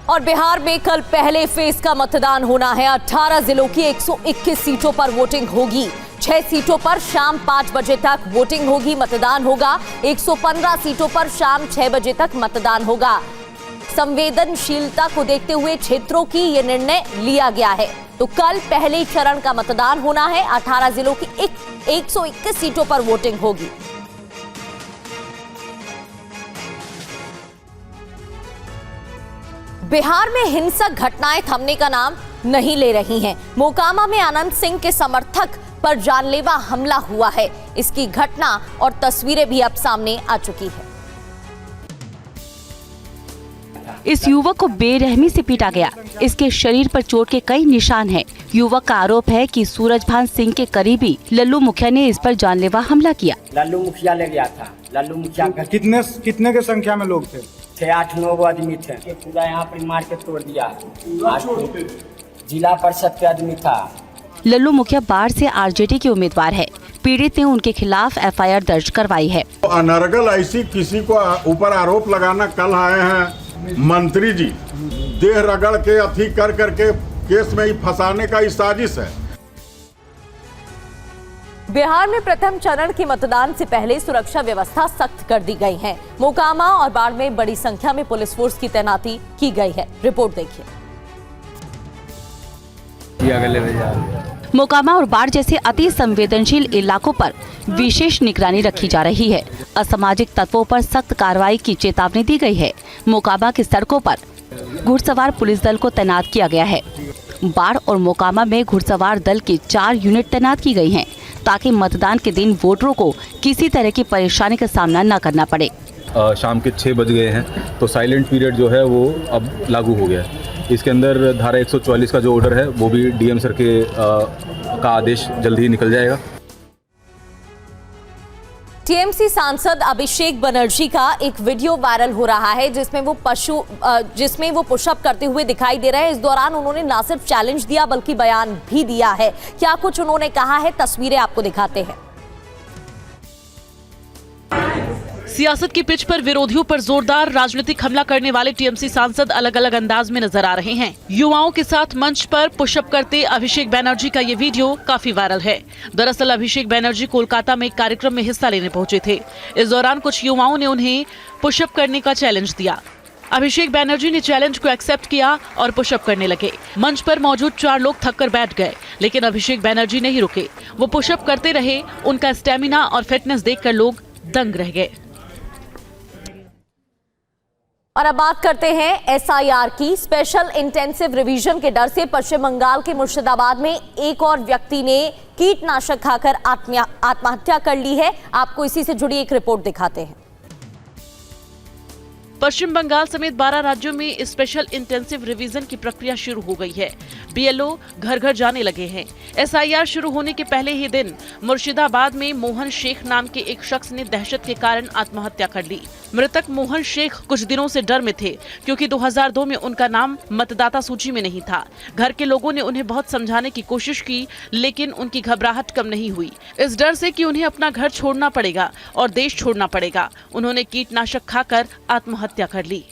और बिहार में कल पहले फेज का मतदान होना है। 18 जिलों की 121 सीटों पर वोटिंग होगी। 6 सीटों पर शाम 5 बजे तक वोटिंग होगी, मतदान होगा। 115 सीटों पर शाम 6 बजे तक मतदान होगा। संवेदनशीलता को देखते हुए क्षेत्रों की यह निर्णय लिया गया है। तो कल पहले चरण का मतदान होना है। 18 जिलों की 121 सीटों पर वोटिंग होगी। बिहार में हिंसक घटनाएं थमने का नाम नहीं ले रही हैं। मोकामा में आनंद सिंह के समर्थक पर जानलेवा हमला हुआ है। इसकी घटना और तस्वीरें भी अब सामने आ चुकी है। इस युवक को बेरहमी से पीटा गया। इसके शरीर पर चोट के कई निशान हैं। युवक का आरोप है कि सूरजभान सिंह के करीबी लल्लू मुखिया ने इस पर जानलेवा हमला किया। लल्लू मुखिया ले गया था। लल्लू मुखिया कितने के संख्या में लोग थे? 6-8-9 आदमी थे। पूरा यहाँ पर मार के तोड़ दिया। जिला परिषद के आदमी था। लल्लू मुखिया बाढ़ से आरजेडी के उम्मीदवार है। पीड़ित ने उनके खिलाफ एफआईआर दर्ज करवाई है। अनर्गल ऐसी किसी को ऊपर आरोप लगाना, कल आए हैं मंत्री जी, देह रगड़ के अथी कर करके केस में ही फंसाने का साजिश है। बिहार में प्रथम चरण के मतदान से पहले सुरक्षा व्यवस्था सख्त कर दी गई है। मोकामा और बाढ़ में बड़ी संख्या में पुलिस फोर्स की तैनाती की गई है। रिपोर्ट देखिए। मोकामा और बाढ़ जैसे अति संवेदनशील इलाकों पर विशेष निगरानी रखी जा रही है। असामाजिक तत्वों पर सख्त कार्रवाई की चेतावनी दी गई है। मोकामा की सड़कों पर घुड़सवार पुलिस दल को तैनात किया गया है। बाढ़ और मोकामा में घुड़सवार दल की 4 यूनिट तैनात की गई हैं, ताकि मतदान के दिन वोटरों को किसी तरह की परेशानी का सामना न करना पड़े। शाम के 6 बज गए हैं, तो साइलेंट पीरियड जो है वो अब लागू हो गया है। इसके अंदर धारा 144 का जो ऑर्डर है वो भी डीएम सर का आदेश जल्द ही निकल जाएगा। टीएमसी सांसद अभिषेक बनर्जी का एक वीडियो वायरल हो रहा है, जिसमें वो पुशअप करते हुए दिखाई दे रहे हैं। इस दौरान उन्होंने न सिर्फ चैलेंज दिया बल्कि बयान भी दिया है। क्या कुछ उन्होंने कहा है, तस्वीरें आपको दिखाते हैं। सियासत की पिच पर विरोधियों पर जोरदार राजनीतिक हमला करने वाले टीएमसी सांसद अलग अलग अंदाज में नजर आ रहे हैं। युवाओं के साथ मंच पर पुशअप करते अभिषेक बनर्जी का ये वीडियो काफी वायरल है। दरअसल अभिषेक बनर्जी कोलकाता में एक कार्यक्रम में हिस्सा लेने पहुंचे थे। इस दौरान कुछ युवाओं ने उन्हें पुशअप करने का चैलेंज दिया। अभिषेक बनर्जी ने चैलेंज को एक्सेप्ट किया और पुशअप करने लगे। मंच पर मौजूद 4 लोग थककर बैठ गए, लेकिन अभिषेक बनर्जी नहीं रुके। वो पुशअप करते रहे। उनका स्टेमिना और फिटनेस देखकर लोग दंग रह गए। और अब बात करते हैं एसआईआर की। स्पेशल इंटेंसिव रिवीजन के डर से पश्चिम बंगाल के मुर्शिदाबाद में एक और व्यक्ति ने कीटनाशक खाकर आत्महत्या कर ली है। आपको इसी से जुड़ी एक रिपोर्ट दिखाते हैं। पश्चिम बंगाल समेत 12 राज्यों में स्पेशल इंटेंसिव रिवीजन की प्रक्रिया शुरू हो गई है। बीएलओ घर घर जाने लगे हैं। एसआईआर शुरू होने के पहले ही दिन मुर्शिदाबाद में मोहन शेख नाम के एक शख्स ने दहशत के कारण आत्महत्या कर ली। मृतक मोहन शेख कुछ दिनों से डर में थे, क्योंकि 2002 में उनका नाम मतदाता सूची में नहीं था। घर के लोगों ने उन्हें बहुत समझाने की कोशिश की, लेकिन उनकी घबराहट कम नहीं हुई। इस डर से कि उन्हें अपना घर छोड़ना पड़ेगा और देश छोड़ना पड़ेगा, उन्होंने कीटनाशक खाकर आत्महत्या कर ली।